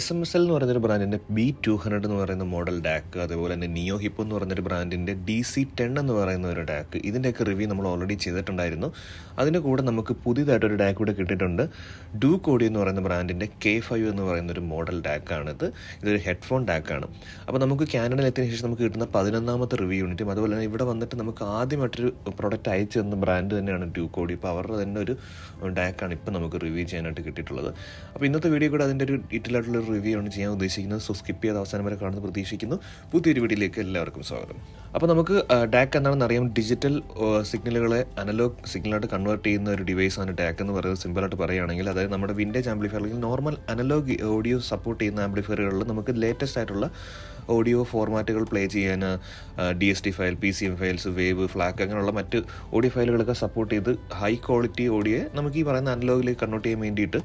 SMSL എന്ന് പറയുന്നൊരു ബ്രാൻഡിൻ്റെ B200 എന്ന് പറയുന്ന മോഡൽ ഡാക്ക്, അതേപോലെ തന്നെ നിയോ ഹിപ്പോ എന്ന് പറയുന്നൊരു ബ്രാൻഡിൻ്റെ DC10 എന്ന് പറയുന്ന ഒരു ഡാക്ക്, ഇതിൻ്റെയൊക്കെ റിവ്യൂ നമ്മൾ ഓൾറെഡി ചെയ്തിട്ടുണ്ടായിരുന്നു. അതിൻ്റെ കൂടെ നമുക്ക് പുതിയതായിട്ടൊരു ഡാക്ക് കൂടെ കിട്ടിയിട്ടുണ്ട്. ഡ്യൂക്ക് ഓഡിയോ എന്ന് പറയുന്ന ബ്രാൻഡിൻ്റെ K5 എന്ന് പറയുന്നൊരു മോഡൽ ഡാക്കാണിത്. ഇതൊരു ഹെഡ്ഫോൺ ഡാക്കാണ്. അപ്പോൾ നമുക്ക് കാനഡയിൽ എത്തിയതിനു ശേഷം നമുക്ക് കിട്ടുന്ന 11ാമത്തെ റിവ്യൂ യൂണിറ്റും, അതുപോലെ തന്നെ ഇവിടെ വന്നിട്ട് നമുക്ക് ആദ്യമായിട്ടൊരു പ്രൊഡക്റ്റ് അയച്ചു തന്ന ബ്രാൻഡ് തന്നെയാണ് ഡ്യൂക്ക് ഓഡിയോ. ഇപ്പോൾ അവരുടെ തന്നെ ഒരു ഡാക്കാണ് ഇപ്പോൾ നമുക്ക് റിവ്യൂ ചെയ്യാനായിട്ട് കിട്ടിയിട്ടുള്ളത്. അപ്പോൾ ഇന്നത്തെ വീഡിയോ കൂടെ അതിൻ്റെ ഒരു ഡീറ്റെയിൽ ആയിട്ടുള്ള റിവ്യൂ ആണ് ചെയ്യാൻ ഉദ്ദേശിക്കുന്നത്. സോ സ്കിപ്പ് ചെയ്ത് അവസാനം വരെ കാണുന്നത് പ്രതീക്ഷിക്കുന്നു. പുതിയൊരു വീഡിയോയിലേക്ക് എല്ലാവർക്കും സ്വാഗതം. അപ്പോൾ നമുക്ക് ഡാക്ക് എന്താണെന്ന് അറിയാം. ഡിജിറ്റൽ സിഗ്നലുകളെ അനലോഗ് സിഗ്നലായിട്ട് കൺവേർട്ട് ചെയ്യുന്ന ഒരു ഡിവൈസാണ് ഡാക്ക് എന്ന് പറയുന്നത്. സിമ്പിളായിട്ട് പറയുകയാണെങ്കിൽ, അതായത് നമ്മുടെ വിൻറ്റേജ് ആംപ്ലിഫയർ അല്ലെങ്കിൽ നോർമൽ അനലോഗ് ഓഡിയോ സപ്പോർട്ട് ചെയ്യുന്ന ആംപ്ലിഫയറുകളിൽ നമുക്ക് ലേറ്റസ്റ്റ് ആയിട്ടുള്ള ഓഡിയോ ഫോർമാറ്റുകൾ പ്ലേ ചെയ്യാൻ DST file, PCM files, wave, flac അങ്ങനെയുള്ള മറ്റ് ഓഡിയോ ഫയലുകളൊക്കെ സപ്പോർട്ട് ചെയ്ത് ഹൈ ക്വാളിറ്റി ഓഡിയോയെ നമുക്ക് ഈ പറയുന്ന അനലോഗിലേക്ക് കൺവേർട്ട് ചെയ്യാൻ വേണ്ടിയിട്ട്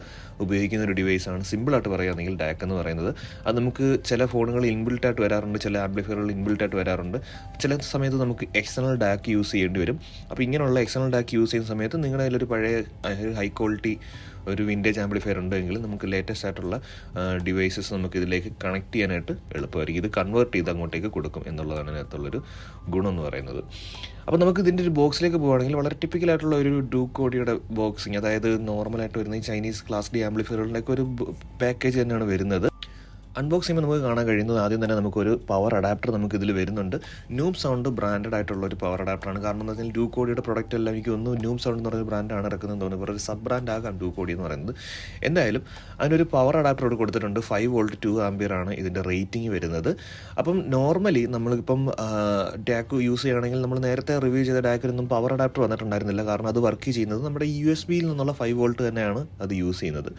ഉപയോഗിക്കുന്ന ഒരു ഡിവൈസാണ് സിമ്പിളായിട്ട് പറയുകയാണെങ്കിൽ ഡാക്ക് എന്ന് പറയുന്നത്. അത് നമുക്ക് ചില ഫോണുകളിൽ ഇൻബിൽട്ടായിട്ട് വരാറുണ്ട്, ചില ആംപ്ലിഫയറുകളിൽ ഇൻബിൽട്ടായിട്ട് വരാറുണ്ട്. ചില സമയത്ത് നമുക്ക് എക്സ്റ്റേണൽ ഡാക്ക് യൂസ് ചെയ്യേണ്ടി വരും. അപ്പോൾ ഇങ്ങനെയുള്ള എക്സ്റ്റേണൽ ഡാക്ക് യൂസ് ചെയ്യുന്ന സമയത്ത് നിങ്ങളുടെ കയ്യിലൊരു പഴയ ഹൈ ക്വാളിറ്റി ഒരു വിൻറ്റേജ് ആംപ്ലിഫയർ ഉണ്ടെങ്കിൽ നമുക്ക് ലേറ്റസ്റ്റ് ആയിട്ടുള്ള ഡിവൈസസ് നമുക്ക് ഇതിലേക്ക് കണക്ട് ചെയ്യാനായിട്ട് എളുപ്പമായിരിക്കും. ഇത് കൺവേർട്ട് ചെയ്ത് അങ്ങോട്ടേക്ക് കൊടുക്കും എന്നുള്ളതാണ് അതിനകത്തുള്ളൊരു ഗുണം എന്ന് പറയുന്നത്. അപ്പോൾ നമുക്ക് ഇതിൻ്റെ ഒരു ബോക്സിലേക്ക് പോകുകയാണെങ്കിൽ വളരെ ടിപ്പിക്കലായിട്ടുള്ള ഒരു ഡ്യൂക്ക് ഓഡിയോയുടെ ബോക്സിങ്, അതായത് നോർമലായിട്ട് വരുന്ന ഈ ചൈനീസ് ക്ലാസ് ഡി ആംപ്ലിഫയറുകളുടെയൊക്കെ ഒരു പാക്കേജ് തന്നെയാണ് വരുന്നത്. അൺബോക്സ് ചെയ്യുമ്പോൾ നമുക്ക് കാണാൻ കഴിയുന്നത് ആദ്യം തന്നെ നമുക്കൊരു പവർ അഡാപ്റ്റർ നമുക്ക് ഇതിൽ വരുന്നുണ്ട്. ന്യൂബ് സൗണ്ട് ബ്രാൻഡഡ് ആയിട്ടുള്ള ഒരു പവർ അഡാപ്റ്ററാണ്. കാരണം എന്താ വെച്ചാൽ ഡ്യൂക്ക് ഓഡിയോയുടെ പ്രൊഡക്റ്റ് എല്ലാം എനിക്ക് ഒന്ന് ന്യൂബ് സൗണ്ട് എന്ന് പറയുന്ന ബ്രാൻഡാണ് ഇറക്കുന്നത് തോന്നുന്നു. വേറെ ഒരു സബ് ബ്രാൻഡ് ആകാം ഡ്യൂക്ക് ഓഡിയോ എന്ന് പറയുന്നത്. എന്തായാലും അതിനൊരു പവർ അഡാപ്റ്റർ കൊടുത്തിട്ടുണ്ട്. 5 വോൾട്ട് 2 ആംപിയർ ആണ് ഇതിൻ്റെ റേറ്റിംഗ് വരുന്നത്. അപ്പം നോർമലി നമ്മളിപ്പം ഡാക്ക് യൂസ് ചെയ്യുകയാണെങ്കിൽ നമ്മൾ നേരത്തെ റിവ്യൂ ചെയ്ത ഡാക്കിനൊന്നും പവർ അഡാപ്റ്റർ വന്നിട്ടുണ്ടായിരുന്നില്ല. കാരണം അത് വർക്ക് ചെയ്യുന്നത് നമ്മുടെ USB നിന്നുള്ള 5 വോൾട്ട് തന്നെയാണ് അത് യൂസ് ചെയ്യുന്നത്.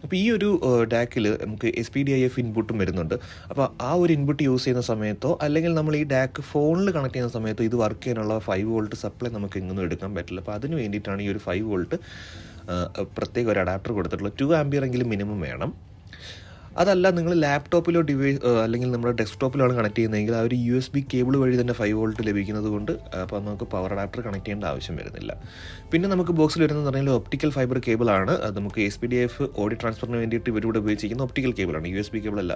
അപ്പോൾ ഈ ഒരു ഡാക്കിൽ നമുക്ക് SPDIF ഇൻപുട്ടും വരുന്നുണ്ട്. അപ്പോൾ ആ ഒരു ഇൻപുട്ട് യൂസ് ചെയ്യുന്ന സമയത്തോ അല്ലെങ്കിൽ നമ്മൾ ഈ ഡാക്ക് ഫോണിൽ കണക്ട് ചെയ്യുന്ന സമയത്തോ ഇത് വർക്ക് ചെയ്യാനുള്ള 5 വോൾട്ട് സപ്ലൈ നമുക്ക് എങ്ങൊന്നും എടുക്കാൻ പറ്റില്ല. അപ്പോൾ അതിന് വേണ്ടിയിട്ടാണ് ഈ ഒരു 5 വോൾട്ട് പ്രത്യേക ഒരു അഡാപ്റ്റർ കൊടുത്തിട്ടുള്ളത്. 2 ആംപിയർ എങ്കിലും മിനിമം വേണം. അതല്ല നിങ്ങൾ ലാപ്ടോപ്പിലോ അല്ലെങ്കിൽ നമ്മുടെ ഡെസ്ക്ടോപ്പിലാണ് കണക്ട് ചെയ്യുന്നതെങ്കിൽ ആ ഒരു USB കേബിൾ വഴി തന്നെ 5 വോൾട്ട് ലഭിക്കുന്നത് കൊണ്ട് അപ്പോൾ നമുക്ക് പവർ അഡാപ്റ്റർ കണക്ട് ചെയ്യേണ്ട ആവശ്യം വരുന്നില്ല. പിന്നെ നമുക്ക് ബോക്സിൽ വരുന്നതെന്ന് പറഞ്ഞാൽ ഒപ്റ്റിക്കൽ ഫൈബർ കേബിളാണ്. അത് നമുക്ക് SPDIF ഓഡിയോ ട്രാൻസ്ഫറിന് വേണ്ടിയിട്ട് ഇവരിവിടെ ഉപയോഗിച്ചിരിക്കുന്ന ഒപ്റ്റിക്കൽ കേബിളാണ്. USB കേബിൾ അല്ല,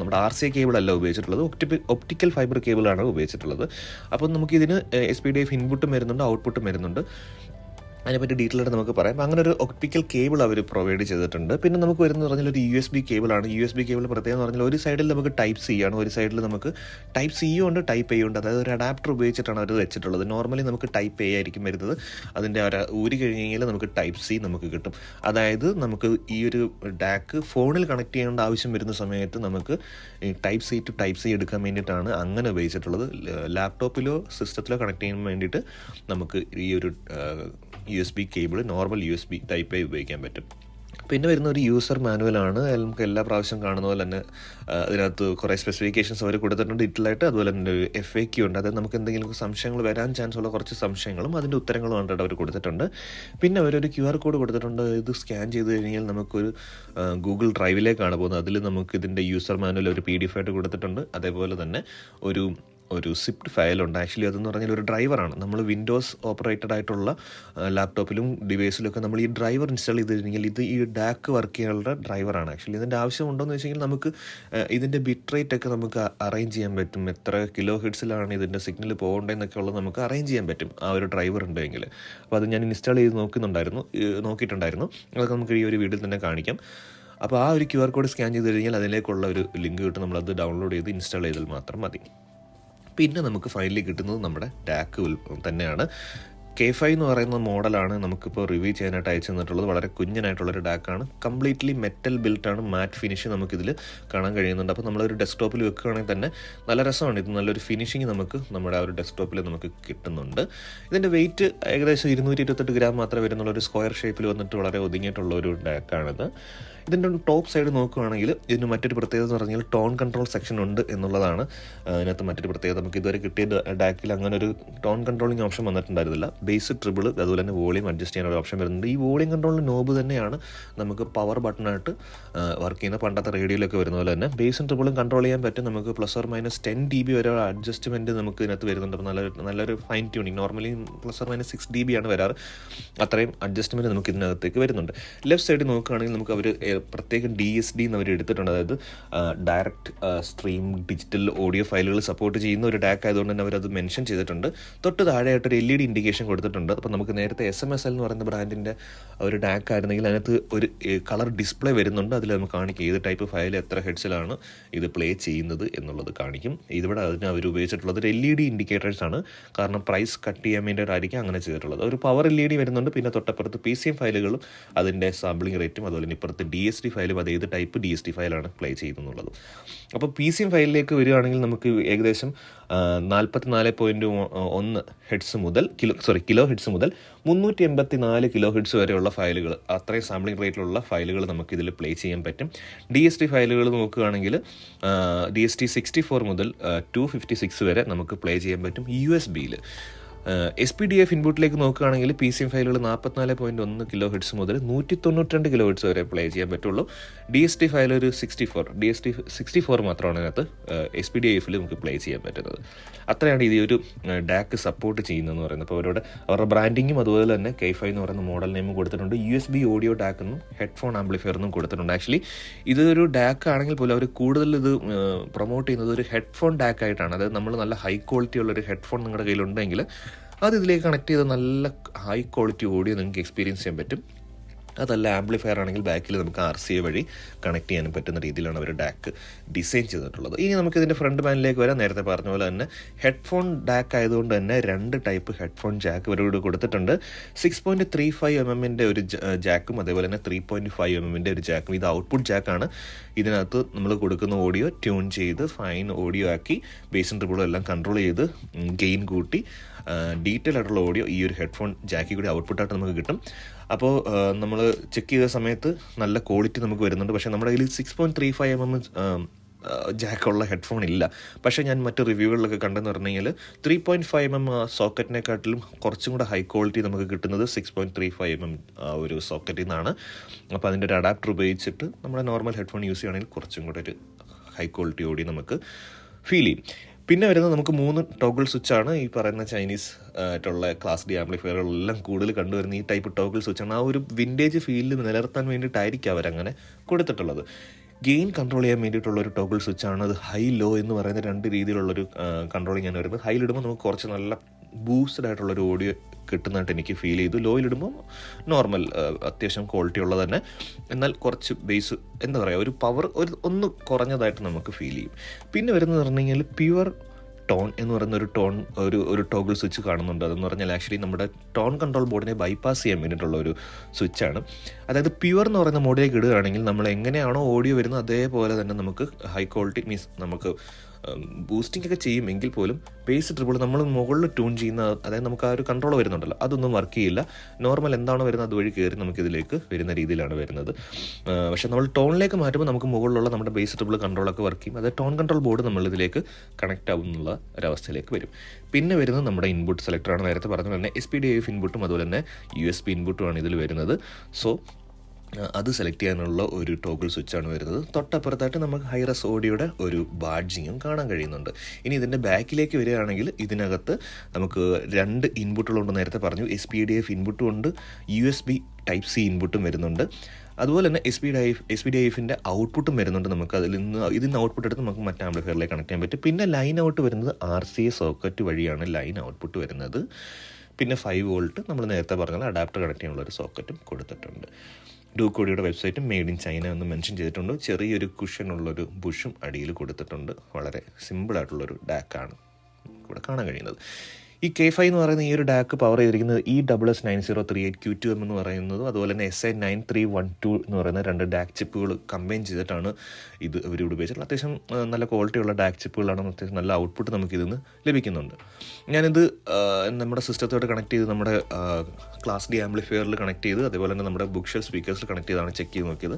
നമ്മുടെ RCA കേബിൾ അല്ല ഉപയോഗിച്ചിട്ടുള്ളത്. ഒപ്റ്റിക്കൽ ഫൈബർ കേബിളാണ് ഉപയോഗിച്ചിട്ടുള്ളത്. അപ്പം നമുക്കിതിന് SPDIF ഇൻപുട്ടും വരുന്നുണ്ട്, ഔട്ട്പുട്ടും വരുന്നുണ്ട്. അതിനെപ്പറ്റി ഡീറ്റെയിൽ ആയിട്ട് നമുക്ക് പറയാം. അങ്ങനെ ഒരു ഒപ്റ്റിക്കൽ കേബിൾ അവർ പ്രൊവൈഡ് ചെയ്തിട്ടുണ്ട്. പിന്നെ നമുക്ക് വരുന്നത് പറഞ്ഞാൽ ഒരു USB കേബിളാണ്. USB കേബിൾ പ്രത്യേകം എന്ന് പറഞ്ഞാൽ ഒരു സൈഡിൽ നമുക്ക് ടൈപ്പ് C ആണ്, ഒരു സൈഡിൽ നമുക്ക് ടൈപ്പ് C ഉണ്ട്, ടൈപ്പ് A ഉണ്ട്. അതായത് ഒരു അഡാപ്റ്റർ ഉപയോഗിച്ചിട്ടാണ് അവർ വെച്ചിട്ടുള്ളത്. നോർമലി നമുക്ക് ടൈപ്പ് A ആയിരിക്കും വരുന്നത്. അതിൻ്റെ ഊരി കഴിഞ്ഞ് കഴിഞ്ഞാൽ നമുക്ക് ടൈപ്പ് C നമുക്ക് കിട്ടും. അതായത് നമുക്ക് ഈ ഒരു ഡാക്ക് ഫോണിൽ കണക്ട് ചെയ്യേണ്ട ആവശ്യം വരുന്ന സമയത്ത് നമുക്ക് type C to type C എടുക്കാൻ വേണ്ടിയിട്ടാണ് അങ്ങനെ ഉപയോഗിച്ചിട്ടുള്ളത്. ലാപ്ടോപ്പിലോ സിസ്റ്റത്തിലോ കണക്ട് ചെയ്യാൻ വേണ്ടിയിട്ട് നമുക്ക് ഈ ഒരു USB cable normal USB type A ഉപയോഗിക്കാൻ പറ്റും. പിന്നെ വരുന്ന ഒരു യൂസർ മാനുവലാണ്. നമുക്ക് എല്ലാ പ്രാവശ്യം കാണുന്ന പോലെ തന്നെ അതിനകത്ത് കുറേ സ്പെസിഫിക്കേഷൻസ് അവർ കൊടുത്തിട്ടുണ്ട് ഡീറ്റെയിലായിട്ട്. അതുപോലെ തന്നെ ഒരു FAQ ഉണ്ട്. അതായത് നമുക്ക് എന്തെങ്കിലും സംശയങ്ങൾ വരാൻ ചാൻസ് ഉള്ള കുറച്ച് സംശയങ്ങളും അതിൻ്റെ ഉത്തരങ്ങളും കണ്ടിട്ട് അവർ കൊടുത്തിട്ടുണ്ട്. പിന്നെ അവരൊരു QR കോഡ് കൊടുത്തിട്ടുണ്ട്. ഇത് സ്കാൻ ചെയ്ത് കഴിഞ്ഞാൽ നമുക്കൊരു ഗൂഗിൾ ഡ്രൈവിലേക്കാണ് പോകുന്നത്. അതിൽ നമുക്ക് ഇതിൻ്റെ യൂസർ മാനുവൽ ഒരു PDF ആയിട്ട് കൊടുത്തിട്ടുണ്ട്. അതേപോലെ തന്നെ ഒരു സിപ്ഡ് ഫയലുണ്ട്. ആക്ച്വലി അതെന്ന് പറഞ്ഞാൽ ഒരു ഡ്രൈവറാണ്. നമ്മൾ വിൻഡോസ് ഓപ്പറേറ്റഡ് ആയിട്ടുള്ള ലാപ്ടോപ്പിലും ഡിവൈസിലൊക്കെ നമ്മൾ ഈ ഡ്രൈവർ ഇൻസ്റ്റാൾ ചെയ്ത് കഴിഞ്ഞാൽ ഇത് ഈ ഡാക്ക് വർക്ക് ചെയ്യാനുള്ള ഡ്രൈവറാണ്. ആക്ച്വലി ഇതിൻ്റെ ആവശ്യമുണ്ടോയെന്ന് വെച്ച് കഴിഞ്ഞാൽ നമുക്ക് ഇതിൻ്റെ ബിറ്റ് റേറ്റ് ഒക്കെ നമുക്ക് അറേഞ്ച് ചെയ്യാൻ പറ്റും. എത്ര കിലോ ഹെർട്സിലാണ് ഇതിൻ്റെ സിഗ്നൽ പോകേണ്ടതെന്നൊക്കെ ഉള്ളത് നമുക്ക് അറേഞ്ച് ചെയ്യാൻ പറ്റും ആ ഒരു ഡ്രൈവർ ഉണ്ടെങ്കിൽ. അപ്പോൾ അത് ഞാൻ ഇൻസ്റ്റാൾ ചെയ്ത് നോക്കിയിട്ടുണ്ടായിരുന്നു. അതൊക്കെ നമുക്ക് ഈ ഒരു വീഡിയോയിൽ തന്നെ കാണിക്കാം. അപ്പോൾ ആ ഒരു QR കോഡ് സ്കാൻ ചെയ്ത് കഴിഞ്ഞാൽ അതിലേക്കുള്ള ഒരു ലിങ്ക് കിട്ടും. നമ്മളത് ഡൗൺലോഡ് ചെയ്ത് ഇൻസ്റ്റാൾ ചെയ്താൽ മാത്രം മതി. പിന്നെ നമുക്ക് ഫൈനലി കിട്ടുന്നത് നമ്മുടെ ഡാക്ക് തന്നെയാണ്. K5 എന്ന് പറയുന്ന മോഡലാണ് നമുക്കിപ്പോൾ റിവ്യൂ ചെയ്യാനായിട്ട് അയച്ചു തന്നിട്ടുള്ളത്. വളരെ കുഞ്ഞനായിട്ടുള്ളൊരു ഡാക്കാണ്. കംപ്ലീറ്റ്ലി മെറ്റൽ ബിൽട്ടാണ്, മാറ്റ് ഫിനിഷ് നമുക്കിതിൽ കാണാൻ കഴിയുന്നുണ്ട്. അപ്പോൾ നമ്മളൊരു ഡെസ്ക്ടോപ്പിൽ വെക്കുകയാണെങ്കിൽ തന്നെ നല്ല രസമാണ്. ഇത് നല്ലൊരു ഫിനിഷിങ് നമുക്ക് നമ്മുടെ ആ ഒരു ഡെസ്ക്ടോപ്പിൽ നമുക്ക് കിട്ടുന്നുണ്ട്. ഇതിൻ്റെ വെയിറ്റ് ഏകദേശം 228 ഗ്രാം മാത്രമേ വരുന്നുള്ളൂ. ഒരു സ്ക്വയർ ഷേപ്പിൽ വന്നിട്ട് വളരെ ഒതുങ്ങിയിട്ടുള്ള ഒരു ഡാക്കാണിത്. ഇതിൻ്റെ ടോപ്പ് സൈഡ് നോക്കുകയാണെങ്കിൽ ഇതിന് മറ്റൊരു പ്രത്യേകത എന്ന് പറഞ്ഞാൽ ടോൺ കൺട്രോൾ സെക്ഷൻ ഉണ്ട് എന്നുള്ളതാണ്. അതിനകത്ത് മറ്റൊരു പ്രത്യേകത. നമുക്ക് ഇതുവരെ കിട്ടിയ ഡാക്കിൽ അങ്ങനെ ഒരു ടോൺ കൺട്രോളിങ് ഓപ്ഷൻ വന്നിട്ടുണ്ടായിരുന്നില്ല. ബേസ് ട്രിബിൾ അതുപോലെ തന്നെ വോളിയം അഡ്ജസ്റ്റ് ചെയ്യാനുള്ള ഓപ്ഷൻ വരുന്നുണ്ട്. ഈ വോളിയം കൺട്രോളിൻ്റെ നോബ് തന്നെയാണ് നമുക്ക് പവർ ബട്ടണായിട്ട് വർക്ക് ചെയ്യുന്ന പണ്ടത്തെ റേഡിയോയിലൊക്കെ വരുന്ന പോലെ തന്നെ ബേസും ട്രിബിളും കൺട്രോൾ ചെയ്യാൻ പറ്റും. നമുക്ക് +- 10 dB വരെ അഡ്ജസ്റ്റ്മെൻറ്റ് നമുക്ക് ഇതിനകത്ത് വരുന്നുണ്ട്. അപ്പോൾ നല്ലൊരു ഫൈൻ ട്യൂണിങ്. നോർമലി +- 6 dB ആണ് വരാറ്. അത്രയും അഡ്ജസ്റ്റ്മെൻറ്റ് നമുക്ക് ഇതിനകത്തേക്ക് വരുന്നുണ്ട്. ലെഫ്റ്റ് സൈഡിൽ നോക്കുകയാണെങ്കിൽ നമുക്ക് അവർ പ്രത്യേകം DSD എന്ന് അവർ എടുത്തിട്ടുണ്ട്. അതായത് ഡയറക്റ്റ് സ്ട്രീം ഡിജിറ്റൽ ഓഡിയോ ഫയലുകൾ സപ്പോർട്ട് ചെയ്യുന്ന ഒരു ഡാക്ക് ആയതുകൊണ്ട് തന്നെ അവരത് മെൻഷൻ ചെയ്തിട്ടുണ്ട്. തൊട്ട് താഴെയായിട്ടൊരു LED ഇൻഡിക്കേഷൻ കൊടുത്തിട്ടുണ്ട്. അപ്പോൾ നമുക്ക് നേരത്തെ SMSL എന്ന് പറയുന്ന ബ്രാൻഡിൻ്റെ ഒരു ഡാക്ക് ആയിരുന്നെങ്കിൽ അതിനകത്ത് ഒരു കളർ ഡിസ്പ്ലേ വരുന്നുണ്ട്. അതിൽ നമുക്ക് കാണിക്കും ഏത് ടൈപ്പ് ഫയൽ എത്ര ഹെഡ്സിലാണ് ഇത് പ്ലേ ചെയ്യുന്നത് എന്നുള്ളത് കാണിക്കും. ഇതിവിടെ അതിന് അവർ ഉപയോഗിച്ചിട്ടുള്ളത് ഒരു LED ഇൻഡിക്കേറ്റേഴ്സ് ആണ്. കാരണം പ്രൈസ് കട്ട് ചെയ്യാൻ വേണ്ടിയിട്ടായിരിക്കും അങ്ങനെ ചെയ്തിട്ടുള്ളത്. ഒരു പവർ LED വരുന്നുണ്ട്. പിന്നെ തൊട്ടപ്പുറത്ത് PCM ഫയലുകളും അതിൻ്റെ സാമ്പിളിംഗ് റേറ്റും അതുപോലെ ഇപ്പുറത്ത് DSD ഫയലും അത് ഏത് ടൈപ്പ് DSD ഫയലാണ് പ്ലേ ചെയ്യുന്നത്. അപ്പോൾ PCM ഫയലിലേക്ക് വരികയാണെങ്കിൽ നമുക്ക് ഏകദേശം 44.1 ഹെഡ്സ് മുതൽ കിലോ ഹെഡ്സ് മുതൽ 384 കിലോ ഹെഡ്സ് വരെയുള്ള ഫയലുകൾ, അത്രയും സാമ്പിളിംഗ് റേറ്റിലുള്ള ഫയലുകൾ നമുക്ക് ഇതിൽ പ്ലേ ചെയ്യാൻ പറ്റും. DSD ഫയലുകൾ നോക്കുകയാണെങ്കിൽ DST64 മുതൽ 256 വരെ നമുക്ക് പ്ലേ ചെയ്യാൻ പറ്റും USB-യിൽ. SPDF ഇൻപുട്ടിലേക്ക് നോക്കുകയാണെങ്കിൽ PCM ഫയലുകൾ 44.1 കിലോ ഹെഡ്സ് മുതൽ 192 കിലോ ഹെഡ്സ് വരെ പ്ലേ ചെയ്യാൻ പറ്റുള്ളൂ. DST ഫയൽ ഒരു 64 മാത്രമാണ് അതിനകത്ത് SPDF നമുക്ക് പ്ലേ ചെയ്യാൻ പറ്റുന്നത്. അത്രയാണ് ഈ ഒരു ഡാക്ക് സപ്പോർട്ട് ചെയ്യുന്നതെന്ന് പറയുന്നത്. അപ്പോൾ അവരുടെ ബ്രാൻഡിങ്ങും അതുപോലെ തന്നെ K5 എന്ന് പറയുന്ന മോഡൽ നെയിമും കൊടുത്തിട്ടുണ്ട്. USB ഓഡിയോ ഡാക്ക് എന്നും ഹെഡ്ഫോൺ ആംപ്ലിഫയർ എന്നും കൊടുത്തിട്ടുണ്ട്. ആക്ച്വലി ഇതൊരു ഡാക്ക് ആണെങ്കിൽ പോലും അവർ കൂടുതൽ ഇത് പ്രൊമോട്ട് ചെയ്യുന്നത് ഒരു ഹെഡ്ഫോൺ ഡാക്ക് ആയിട്ടാണ്. അതായത് നമ്മൾ നല്ല ഹൈ ക്വാളിറ്റി ഉള്ളൊരു ഹെഡ്ഫോൺ നിങ്ങളുടെ കയ്യിലുണ്ടെങ്കിൽ അത് ഇതിലേക്ക് കണക്ട് ചെയ്ത് നല്ല ഹൈ ക്വാളിറ്റി ഓഡിയോ നിങ്ങൾക്ക് എക്സ്പീരിയൻസ് ചെയ്യാൻ പറ്റും. അതല്ല ആംപ്ലിഫയർ ആണെങ്കിൽ ബാക്കിൽ നമുക്ക് RCA വഴി കണക്ട് ചെയ്യാനും പറ്റുന്ന രീതിയിലാണ് അവർ ഡാക്ക് ഡിസൈൻ ചെയ്തിട്ടുള്ളത്. ഇനി നമുക്ക് ഇതിൻ്റെ ഫ്രണ്ട് പാനലിലേക്ക് വരാം. നേരത്തെ പറഞ്ഞ പോലെ തന്നെ ഹെഡ്ഫോൺ ഡാക്ക് ആയതുകൊണ്ട് തന്നെ 2 ടൈപ്പ് ഹെഡ്ഫോൺ ജാക്ക് ഇവരോട് കൊടുത്തിട്ടുണ്ട്. 6.35 mm ഒരു ജാക്കും അതേപോലെ തന്നെ 3.5 mm ഒരു ജാക്കും. ഇത് ഔട്ട്പുട്ട് ജാക്കാണ്. ഇതിനകത്ത് നമ്മൾ കൊടുക്കുന്ന ഓഡിയോ ട്യൂൺ ചെയ്ത് ഫൈൻ ഓഡിയോ ആക്കി ബേസും ട്രിബിളും എല്ലാം കൺട്രോൾ ചെയ്ത് ഗെയിൻ കൂട്ടി ഡീറ്റെയിൽ ആയിട്ടുള്ള ഓഡിയോ ഈ ഒരു ഹെഡ്ഫോൺ ജാക്കി കൂടി ഔട്ട്പുട്ടായിട്ട് നമുക്ക് കിട്ടും. അപ്പോൾ നമ്മൾ ചെക്ക് ചെയ്ത സമയത്ത് നല്ല ക്വാളിറ്റി നമുക്ക് വരുന്നുണ്ട്. പക്ഷേ നമ്മുടെ കയ്യിൽ 6.35 mm ജാക്കുള്ള ഹെഡ്ഫോൺ ഇല്ല. പക്ഷേ ഞാൻ മറ്റ് റിവ്യൂകളിലൊക്കെ കണ്ടെന്ന് പറഞ്ഞു കഴിഞ്ഞാൽ 3.5 mm സോക്കറ്റിനെക്കാട്ടിലും കുറച്ചും കൂടെ ഹൈ ക്വാളിറ്റി നമുക്ക് കിട്ടുന്നത് 6.35 mm ഒരു സോക്കറ്റിൽ നിന്നാണ്. അപ്പോൾ അതിൻ്റെ ഒരു അഡാപ്റ്റർ ഉപയോഗിച്ചിട്ട് നമ്മുടെ നോർമൽ ഹെഡ്ഫോൺ യൂസ് ചെയ്യുകയാണെങ്കിൽ കുറച്ചും കൂടെ ഒരു ഹൈ ക്വാളിറ്റി ഓഡിയോ നമുക്ക് ഫീൽ ചെയ്യും. പിന്നെ വരുന്നത് നമുക്ക് 3 ടോഗിൾ സ്വിച്ചാണ്. ഈ പറയുന്ന ചൈനീസ് ആയിട്ടുള്ള ക്ലാസ് ഡി ആംപ്ലിഫയറുകളെല്ലാം കൂടുതൽ കണ്ടുവരുന്ന ഈ ടൈപ്പ് ടോഗിൾ സ്വിച്ചാണ്. ആ ഒരു വിൻറ്റേജ് ഫീലിൽ നിലനിർത്താൻ വേണ്ടിയിട്ടായിരിക്കും അവരങ്ങനെ കൊടുത്തിട്ടുള്ളത്. ഗെയിൻ കൺട്രോൾ ചെയ്യാൻ വേണ്ടിയിട്ടുള്ള ഒരു ടോഗിൾ സ്വിച്ചാണ്. അത് ഹൈ ലോ എന്ന് പറയുന്ന 2 രീതിയിലുള്ളൊരു കൺട്രോളിങ് ആണ് വരുന്നത്. ഹൈയിലിടുമ്പോൾ നമുക്ക് കുറച്ച് നല്ല ബൂസ്റ്റഡ് ആയിട്ടുള്ളൊരു ഓഡിയോ കിട്ടുന്നതായിട്ട് എനിക്ക് ഫീൽ ചെയ്തു. ലോയിലിടുമ്പോൾ നോർമൽ അത്യാവശ്യം ക്വാളിറ്റി ഉള്ളത് തന്നെ, എന്നാൽ കുറച്ച് ബേസ് എന്താ പറയുക ഒരു പവർ ഒന്ന് കുറഞ്ഞതായിട്ട് നമുക്ക് ഫീൽ ചെയ്യും. പിന്നെ വരുന്നത് പറഞ്ഞു കഴിഞ്ഞാൽ പ്യുവർ ടോൺ എന്ന് പറയുന്ന ഒരു ടോഗിൾ സ്വിച്ച് കാണുന്നുണ്ട്. അതെന്ന് പറഞ്ഞാൽ ആക്ച്വലി നമ്മുടെ ടോൺ കൺട്രോൾ ബോർഡിനെ ബൈപ്പാസ് ചെയ്യാൻ വേണ്ടിയിട്ടുള്ള ഒരു സ്വിച്ചാണ്. അതായത് പ്യുവർ എന്ന് പറയുന്ന മോഡിലേക്ക് ഇടുകയാണെങ്കിൽ നമ്മൾ എങ്ങനെയാണോ ഓഡിയോ വരുന്നത് അതേപോലെ തന്നെ നമുക്ക് ഹൈ ക്വാളിറ്റി മീൻസ് നമുക്ക് ബൂസ്റ്റിംഗ് ഒക്കെ ചെയ്യും എങ്കിൽ പോലും ബേസ് ട്രിബിൾ നമ്മൾ മുകളിൽ ട്യൂൺ ചെയ്യുന്ന അതായത് നമുക്ക് ആ ഒരു കൺട്രോൾ വരുന്നുണ്ടല്ലോ അതൊന്നും വർക്ക് ചെയ്യില്ല. നോർമൽ എന്താണോ വരുന്നത് അതുവഴി കയറി നമുക്കിതിലേക്ക് വരുന്ന രീതിയിലാണ് വരുന്നത്. പക്ഷേ നമ്മൾ ടോണിലേക്ക് മാറ്റുമ്പോൾ നമുക്ക് മുകളിലുള്ള നമ്മുടെ ബേസ് ട്രിബിൾ കൺട്രോളൊക്കെ വർക്ക് ചെയ്യും. അതായത് ടോൺ കൺട്രോൾ ബോർഡ് നമ്മളിതിലേക്ക് കണക്റ്റ് ആവുന്നുള്ള ഒരവസ്ഥയിലേക്ക് വരും. പിന്നെ വരുന്നത് നമ്മുടെ ഇൻപുട്ട് സെലക്ടറാണ്. നേരത്തെ പറഞ്ഞ തന്നെ SPDIF ഇൻപുട്ടും അതുപോലെ തന്നെ USB ഇൻപുട്ടുമാണ് ഇതിൽ വരുന്നത്. സോ അത് സെലക്ട് ചെയ്യാനുള്ള ഒരു ടോഗിൾ സ്വിച്ചാണ് വരുന്നത്. തൊട്ടപ്പുറത്തായിട്ട് നമുക്ക് ഹൈറസ് ഓഡിയോയുടെ ഒരു ബാഡ്ജിങ്ങും കാണാൻ കഴിയുന്നുണ്ട്. ഇനി ഇതിൻ്റെ ബാക്കിലേക്ക് വരികയാണെങ്കിൽ ഇതിനകത്ത് നമുക്ക് 2 ഇൻപുട്ടുകളുണ്ട്. നേരത്തെ പറഞ്ഞു SPDIF ഇൻപുട്ടും ഉണ്ട്, USB Type-C ഇൻപുട്ടും വരുന്നുണ്ട്. അതുപോലെ തന്നെ SPDIF-ൻ്റെ ഔട്ട്പുട്ടും വരുന്നുണ്ട്. നമുക്ക് ഇതിന്ന് ഔട്ട്പുട്ട് എടുത്ത് നമുക്ക് മറ്റ് ആംപ്ലിഫയറിലേക്ക് കണക്ട് ചെയ്യാൻ പറ്റും. പിന്നെ ലൈൻ ഔട്ട് വരുന്നത് RCA സോക്കറ്റ് വഴിയാണ് ലൈൻ ഔട്ട്പുട്ട് വരുന്നത്. പിന്നെ 5 വോൾട്ട് നമ്മൾ നേരത്തെ പറഞ്ഞാൽ അഡാപ്റ്റർ കണക്ട് ചെയ്യാനുള്ള ഒരു സോക്കറ്റും കൊടുത്തിട്ടുണ്ട്. ഡൂക്കോഡിയുടെ വെബ്സൈറ്റും മെയ്ഡ് ഇൻ ചൈന എന്ന് മെൻഷൻ ചെയ്തിട്ടുണ്ട്. ചെറിയൊരു കുഷനുള്ളൊരു ബുഷും അടിയിൽ കൊടുത്തിട്ടുണ്ട്. വളരെ സിമ്പിളായിട്ടുള്ളൊരു ഡാക്കാണ് ഇവിടെ കാണാൻ കഴിയുന്നത്. ഈ K5 എന്ന് പറയുന്ന ഈ ഒരു ഡാക്ക് പവർ ചെയ്തിരിക്കുന്നത് ESS9038Q2M എന്ന് പറയുന്നതും അതുപോലെ തന്നെ SA9312 എന്ന് പറയുന്ന 2 ഡാക്ക് ചിപ്പുകൾ കമ്പൈൻ ചെയ്തിട്ടാണ് ഇത് ഇവരിവിടെ ഉപയോഗിച്ചിട്ടുള്ളത്. അത്യാവശ്യം നല്ല ക്വാളിറ്റിയുള്ള ഡാക്ക് ചിപ്പുകളാണ്. അത്യാവശ്യം നല്ല ഔട്ട്പുട്ട് നമുക്കിതിന്ന് ലഭിക്കുന്നുണ്ട്. ഞാനിത് നമ്മുടെ സിസ്റ്റത്തോട് കണക്ട് ചെയ്ത് നമ്മുടെ ക്ലാസ് ഡി ആംപ്ലിഫയറിൽ കണക്ട് ചെയ്ത് അതേപോലെ തന്നെ നമ്മുടെ ബുക്ക് ഷെൽഫ് സ്പീക്കേഴ്സിൽ കണക്ട് ചെയ്താണ് ചെക്ക് ചെയ്ത് നോക്കിയത്.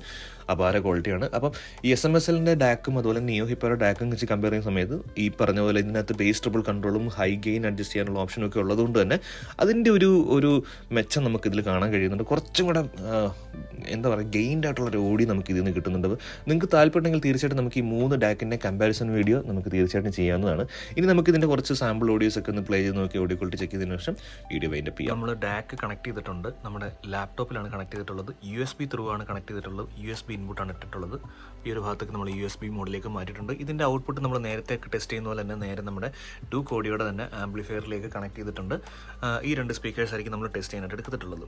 അപാര ക്വാളിറ്റിയാണ്. അപ്പം ഈ SMSL-ൻ്റെ ഡാക്കും അതുപോലെ നിയോ ഹിപ്പയുടെ ഡാക്കും വെച്ച് കമ്പയർ ചെയ്യുന്ന സമയത്ത് ഈ പറഞ്ഞ പോലെ ഇതിനകത്ത് ബേസ് ട്രിബിൾ കൺട്രോളും ഹൈ ഗെയിൻ അഡ്ജസ്റ്റ് ചെയ്യാൻ ചെയ്യാനുള്ള ഓപ്ഷനൊക്കെ ഉള്ളതുകൊണ്ട് തന്നെ അതിൻ്റെ ഒരു മെച്ചം നമുക്കിതിൽ കാണാൻ കഴിയുന്നുണ്ട്. കുറച്ചും കൂടെ എന്താ പറയുക ഗെയിൻഡ് ആയിട്ടുള്ളൊരു ഓഡിയോ നമുക്ക് ഇതിൽ നിന്ന് കിട്ടുന്നുണ്ട്. നിങ്ങൾക്ക് താല്പര്യമുണ്ടെങ്കിൽ തീർച്ചയായിട്ടും നമുക്ക് ഈ 3 ഡാക്കിൻ്റെ കമ്പാരിസൺ വീഡിയോ നമുക്ക് തീർച്ചയായിട്ടും ചെയ്യാവുന്നതാണ്. ഇനി നമുക്ക് ഇതിൻ്റെ കുറച്ച് സാമ്പിൾ ഓഡിയോസ് ഒക്കെ ഒന്ന് പ്ലേ ചെയ്ത് നോക്കി ഓഡിയോ ക്വാളിറ്റി ചെക്ക് ചെയ്തതിനു ശേഷം വീഡിയോ വൈൻഡ് അപ്പ് ചെയ്യാം. നമ്മൾ ഡാക്ക് കണക്ട് ചെയ്തിട്ടുണ്ട്. നമ്മുടെ ലാപ്ടോപ്പിലാണ് കണക്ട് ചെയ്തിട്ടുള്ളത്. USB ത്രൂ ആണ് കണക്ട് ചെയ്തിട്ടുള്ളത്. USB ഇൻപുട്ടാണ് ഇട്ടിട്ടുള്ളത്. ഈ ഒരു ഭാഗത്തേക്ക് നമ്മൾ USB മോഡിലേക്ക് മാറ്റിയിട്ടുണ്ട്. ഇതിൻ്റെ ഔട്ട്പുട്ട് നമ്മൾ നേരത്തെ ടെസ്റ്റ് ചെയ്യുന്ന പോലെ തന്നെ നേരെ നമ്മുടെ 2 കോഡിയോടെ തന്നെ ആംപ്ലിഫയറിലേക്ക് കണക്ട് ചെയ്തിട്ടുണ്ട്. ഈ 2 സ്പീക്കേഴ്സ് ആയിരിക്കും നമ്മൾ ടെസ്റ്റ് ചെയ്യാനായിട്ട് എടുത്തിട്ടുള്ളത്.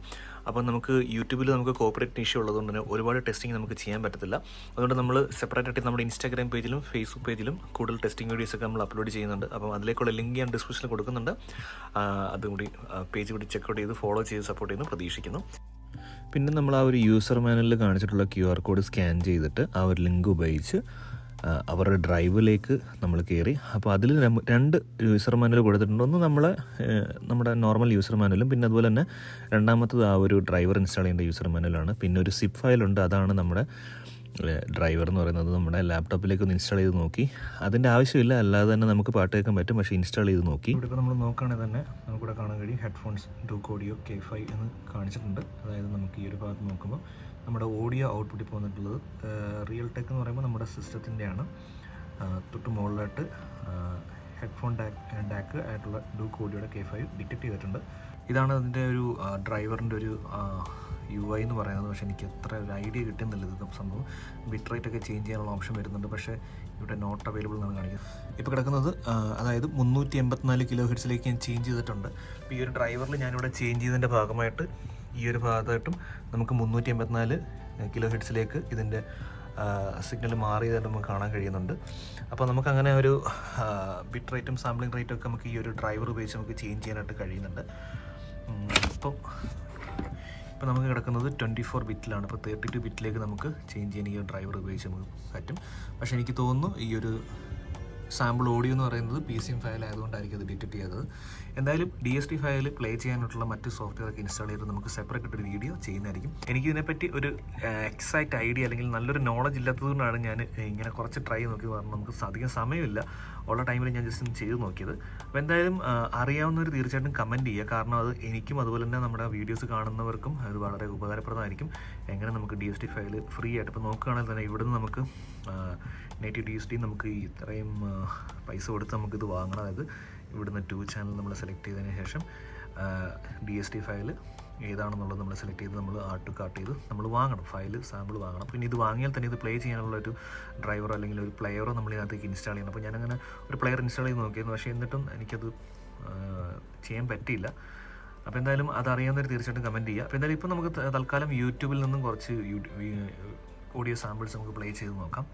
അപ്പം നമുക്ക് യൂട്യൂബിൽ നമുക്ക് കോപ്പറേറ്റ് ഇഷ്യൂ ഉള്ളതുകൊണ്ട് തന്നെ ഒരുപാട് ടെസ്റ്റിംഗ് നമുക്ക് ചെയ്യാൻ പറ്റത്തില്ല. അതുകൊണ്ട് നമ്മൾ സെപ്പറേറ്റ് ആയിട്ട് നമ്മുടെ ഇൻസ്റ്റാഗ്രാം പേജിലും ഫേസ്ബുക്ക് പേജിലും കൂടുതൽ ടെസ്റ്റിംഗ് വീഡിയോസ് ഒക്കെ നമ്മൾ അപ്ലോഡ് ചെയ്യുന്നുണ്ട്. അപ്പം അതിലേക്കുള്ള ലിങ്ക് ഞാൻ ഡിസ്ക്രിപ്ഷനിൽ കൊടുക്കുന്നുണ്ട്. അതുകൂടി പേജ് കൂടി ചെക്കൗട്ട് ചെയ്ത് ഫോളോ ചെയ്ത് സപ്പോർട്ട് ചെയ്യുന്നു പ്രതീക്ഷിക്കുന്നു. പിന്നെ നമ്മൾ ആ ഒരു യൂസർ മാനുവലിൽ കാണിച്ചിട്ടുള്ള QR കോഡ് സ്കാൻ ചെയ്തിട്ട് ആ ഒരു ലിങ്ക് ഉപയോഗിച്ച് അവരുടെ ഡ്രൈവിലേക്ക് നമ്മൾ കയറി. അപ്പോൾ അതിൽ 2 യൂസർ മാനുവൽ കൊടുത്തിട്ടുണ്ട്. ഒന്ന് നമ്മുടെ നോർമൽ യൂസർ മാനുവലും പിന്നെ അതുപോലെ തന്നെ രണ്ടാമത്തത് ആ ഒരു ഡ്രൈവർ ഇൻസ്റ്റാൾ ചെയ്യേണ്ട യൂസർ മാനുവലാണ്. പിന്നെ ഒരു സിപ്പ് ഫയലുണ്ട്. അതാണ് നമ്മുടെ ഡ്രൈവർ എന്ന് പറയുന്നത്. നമ്മുടെ ലാപ്ടോപ്പിലേക്ക് ഒന്ന് ഇൻസ്റ്റാൾ ചെയ്ത് നോക്കി. അതിൻ്റെ ആവശ്യമില്ല, അല്ലാതെ തന്നെ നമുക്ക് പാട്ട് കേൾക്കാൻ പറ്റും. പക്ഷേ ഇൻസ്റ്റാൾ ചെയ്ത് നോക്കി. ഇവിടെ ഇപ്പോൾ നമ്മൾ നോക്കുകയാണെങ്കിൽ തന്നെ നമുക്കിവിടെ കാണാൻ കഴിയും ഹെഡ്ഫോൺസ് ഡൂക്ക് ഓഡിയോ K5 എന്ന് കാണിച്ചിട്ടുണ്ട്. അതായത് നമുക്ക് ഈ ഒരു ഭാഗത്ത് നോക്കുമ്പോൾ നമ്മുടെ ഓഡിയോ ഔട്ട്പുട്ടിൽ പോന്നിട്ടുള്ളത് റിയൽ ടെക് എന്ന് പറയുമ്പോൾ നമ്മുടെ സിസ്റ്റത്തിൻ്റെയാണ്. തൊട്ട് മുകളിലായിട്ട് ഹെഡ്ഫോൺ ഡാക്ക് ആയിട്ടുള്ള ഡൂക്ക് ഓഡിയോയുടെ K5 ഡിറ്റക്ട് ചെയ്തിട്ടുണ്ട്. ഇതാണ് അതിൻ്റെ ഒരു ഡ്രൈവറിൻ്റെ ഒരു UI എന്ന് പറയുന്നത്. പക്ഷേ എനിക്ക് അത്ര ഒരു ഐഡിയ കിട്ടുന്നില്ല ഇത് സംഭവം. ബിറ്റ് റേറ്റ് ഒക്കെ ചേഞ്ച് ചെയ്യാനുള്ള ഓപ്ഷൻ വരുന്നുണ്ട്. പക്ഷേ ഇവിടെ നോട്ട് അവൈലബിൾ എന്നാണ് കാണിക്കുന്നത്. ഇപ്പോൾ കിടക്കുന്നത് അതായത് 384 kHz ഞാൻ ചേഞ്ച് ചെയ്തിട്ടുണ്ട്. അപ്പോൾ ഈ ഒരു ഡ്രൈവറിൽ ഞാനിവിടെ ചേഞ്ച് ചെയ്തതിൻ്റെ ഭാഗമായിട്ട് ഈ ഒരു ഭാഗത്തായിട്ടും നമുക്ക് 384 kHz ഇതിൻ്റെ സിഗ്നൽ മാറിയതായിട്ട് നമുക്ക് കാണാൻ കഴിയുന്നുണ്ട്. അപ്പോൾ നമുക്കങ്ങനെ ഒരു ബിറ്റ് റേറ്റും സാമ്പിളിംഗ് റേറ്റും ഒക്കെ നമുക്ക് ഈ ഒരു ഡ്രൈവർ ഉപയോഗിച്ച് നമുക്ക് ചേഞ്ച് ചെയ്യാനായിട്ട് കഴിയുന്നുണ്ട്. ഇപ്പോൾ നമുക്ക് കിടക്കുന്നത് 24 ബിറ്റിലാണ്. ഇപ്പോൾ 32 ബിറ്റിലേക്ക് നമുക്ക് ചേഞ്ച് ചെയ്യാൻ ഈ ഒരു ഡ്രൈവർ ഉപയോഗിച്ച് നമുക്ക് പറ്റും. പക്ഷേ എനിക്ക് തോന്നുന്നു ഈ ഒരു സാമ്പിൾ ഓഡിയോ എന്ന് പറയുന്നത് PCM ഫയൽ ആയതുകൊണ്ടായിരിക്കും അത് ഡിറ്റക്ട് ചെയ്തത്. എന്തായാലും DST ഫയൽ പ്ലേ ചെയ്യാനായിട്ടുള്ള മറ്റ് സോഫ്റ്റ്വെയർ ഒക്കെ ഇൻസ്റ്റാൾ ചെയ്ത് നമുക്ക് സെപ്പറേറ്റ് ആയിട്ടൊരു വീഡിയോ ചെയ്യുന്നതായിരിക്കും. എനിക്കിതിനെപ്പറ്റി ഒരു എക്സാക്റ്റ് ഐഡിയ അല്ലെങ്കിൽ നല്ലൊരു നോളജ് ഇല്ലാത്തതുകൊണ്ടാണ് ഞാൻ ഇങ്ങനെ കുറച്ച് ട്രൈ നോക്കി. കാരണം നമുക്ക് അധികം സമയമില്ല, ഉള്ള ടൈമിൽ ഞാൻ ജസ്റ്റ് ചെയ്ത് നോക്കിയത്. അപ്പോൾ എന്തായാലും അറിയാവുന്നവർ തീർച്ചയായിട്ടും കമൻറ്റ് ചെയ്യുക. കാരണം അത് എനിക്കും അതുപോലെ തന്നെ നമ്മുടെ വീഡിയോസ് കാണുന്നവർക്കും അത് വളരെ ഉപകാരപ്രദമായിരിക്കും. എങ്ങനെ നമുക്ക് DST ഫയൽ ഫ്രീ ആയിട്ട് ഇപ്പോൾ നോക്കുകയാണെങ്കിൽ തന്നെ ഇവിടുന്ന് നമുക്ക് നേറ്റീവ് DST നമുക്ക് ഇത്രയും പൈസ കൊടുത്ത് നമുക്കിത് വാങ്ങണം. അതായത് ഇവിടുന്ന് 2 ചാനൽ നമ്മൾ സെലക്ട് ചെയ്തതിന് ശേഷം DST ഫയൽ ഏതാണെന്നുള്ളത് നമ്മൾ സെലക്ട് ചെയ്ത് നമ്മൾ ആഡ് ടു കാർട്ട് ചെയ്ത് നമ്മൾ വാങ്ങണം, ഫയൽ സാമ്പിൾ വാങ്ങണം. പിന്നെ ഇത് വാങ്ങിയാൽ തന്നെ ഇത് പ്ലേ ചെയ്യാനുള്ള ഒരു ഡ്രൈവറോ അല്ലെങ്കിൽ ഒരു പ്ലെയറോ നമ്മൾ ഇതിനകത്തേക്ക് ഇൻസ്റ്റാൾ ചെയ്യണം. അപ്പോൾ ഞാനങ്ങനെ ഒരു പ്ലെയർ ഇൻസ്റ്റാൾ ചെയ്ത് നോക്കിയിരുന്നു. പക്ഷേ എന്നിട്ടും എനിക്കത് ചെയ്യാൻ പറ്റിയില്ല. അപ്പോൾ എന്തായാലും അതറിയാവുന്നവർ തീർച്ചയായിട്ടും കമൻറ്റ് ചെയ്യുക. അപ്പോൾ എന്തായാലും ഇപ്പോൾ നമുക്ക് തൽക്കാലം യൂട്യൂബിൽ നിന്നും കുറച്ച് ഓഡിയോ സാമ്പിൾസ് നമുക്ക് പ്ലേ ചെയ്ത് നോക്കാം.